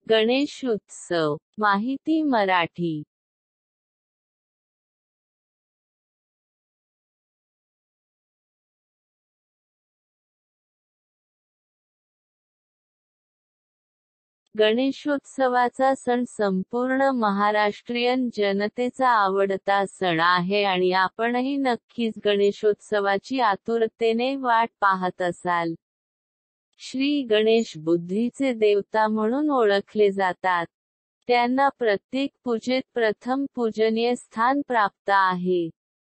गणेश उत्सव माहिती मराठी. गणेशोत्सवाचा सण संपूर्ण महाराष्ट्रीयन जनतेचा आवडता सण आहे आणि आपणही नक्कीच गणेशोत्सवाची आतुरतेने वाट पाहत असाल. श्री गणेश बुद्धीचे देवता म्हणून ओळखले जातात. त्यांना प्रत्येक पूजेत प्रथम पूजनीय स्थान प्राप्त आहे.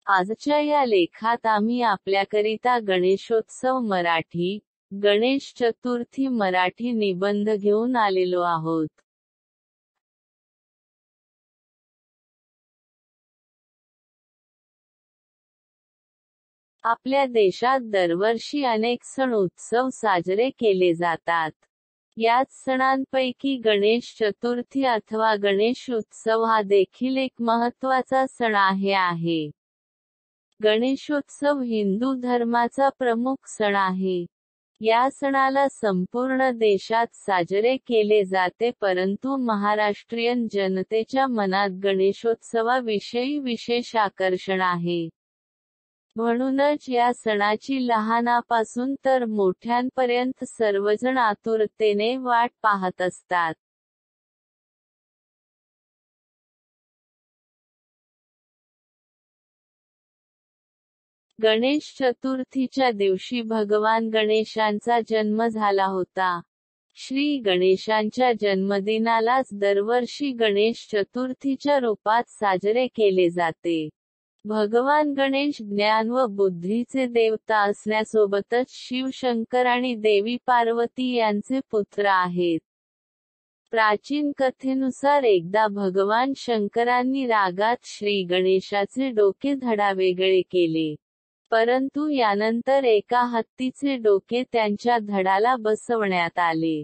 आजच्या या लेखात आम्ही आपल्याकरिता गणेशोत्सव मराठी, गणेश चतुर्थी मराठी निबंध घेऊन आलेलो आहोत. आपल्या देशात दरवर्षी अनेक सण उत्सव साजरे केले जातात. याच सणांपैकी गणेश चतुर्थी अथवा गणेश उत्सव हा देखील एक महत्त्वाचा सण आहे. गणेशोत्सव हिंदू धर्माचा प्रमुख सण आहे. या सणाला संपूर्ण देशात साजरे केले जाते, परंतु महाराष्ट्रीयन जनतेच्या मनात गणेशोत्सवाविषयी विशेष आकर्षण आहे. म्हणूनच या सणाची लहानापासून तर मोठ्यांपर्यंत सर्वजण आतुरतेने वाट पाहत असतात. गणेश चतुर्थीच्या दिवशी भगवान गणेशांचा जन्म झाला होता. श्री गणेशांच्या जन्मदिनालाच दरवर्षी गणेश चतुर्थीच्या रूपात साजरे केले जाते. भगवान गणेश ज्ञान व बुद्धीचे देवता असण्यासोबतच शिव शंकर आणि देवी पार्वती यांचे पुत्र आहेत. प्राचीन कथेनुसार एकदा भगवान शंकरांनी रागात श्री गणेशाचे डोके धडावेगळे केले. परंतु यानंतर एका हत्तीचे डोके त्यांच्या धडाला बसवण्यात आले.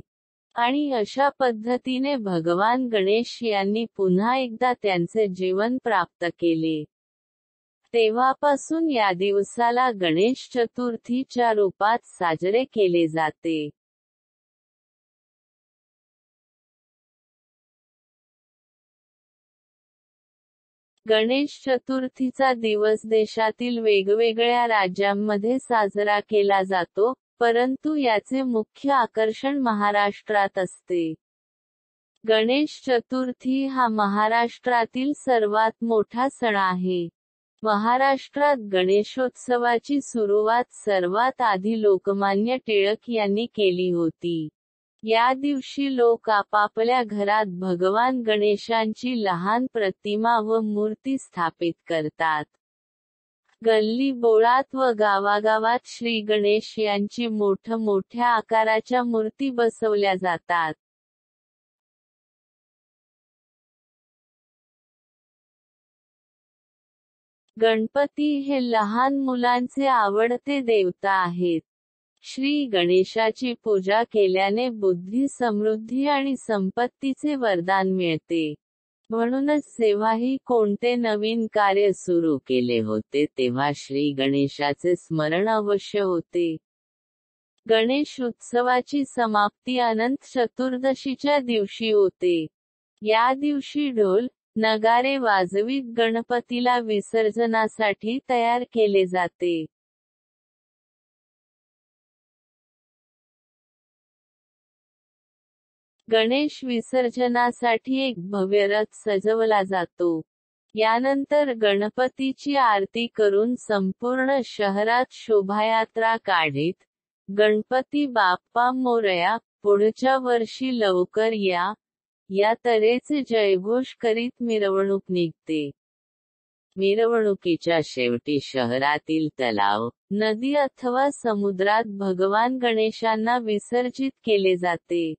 आणि अशा पद्धतीने भगवान गणेश यांनी पुन्हा एकदा त्यांचे जीवन प्राप्त केले. तेव्हापासून या दिवसाला गणेश चतुर्थीच्या रूपात साजरे केले जाते. गणेश चतुर्थीचा दिवस देशातील वेगवेगळ्या राज्यांमध्ये साजरा केला जातो, परंतु याचे मुख्य आकर्षण महाराष्ट्रात असते. गणेश चतुर्थी हा महाराष्ट्रातील सर्वात मोठा सण आहे. महाराष्ट्रात गणेशोत्सवाची सुरुवात सर्वात आधी लोकमान्य टिळक यांनी केली होती. या दिवशी लोक आपापल्या घरात भगवान गणेशांची लहान प्रतिमा व मूर्ती स्थापित करतात. गल्ली बोळात व गावागावात श्री गणेश यांची मोठ्या आकाराच्या मूर्ती बसवल्या जातात. गणपती हे लहान मुलांचे आवडते देवता आहेत. श्री गणेशाची पूजा केल्याने बुद्धी, समृद्धी आणि संपत्तीचे वरदान मिळते. म्हणूनच जेव्हाही कोणते नवीन कार्य सुरू केले होते तेव्हा श्री गणेशाचे स्मरण अवश्य होते. गणेश उत्सवाची समाप्ती अनंत चतुर्दशीच्या दिवशी होते. या दिवशी ढोल, नगारे वाजवीत गणपतीला विसर्जनासाठी तयार केले जाते. गणेश विसर्जनासाठी एक भव्य रथ सजवला जातो. यानंतर गणपतीची आरती करून संपूर्ण शहरात शोभायात्रा काढीत, गणपती बाप्पा मोरया, पुढच्या वर्षी लवकर या, या तऱ्हेचे जयघोष करीत मिरवणूक निघते. मिरवणुकीच्या शेवटी शहरातील तलाव, नदी अथवा समुद्रात भगवान गणेशांना विसर्जित केले जाते.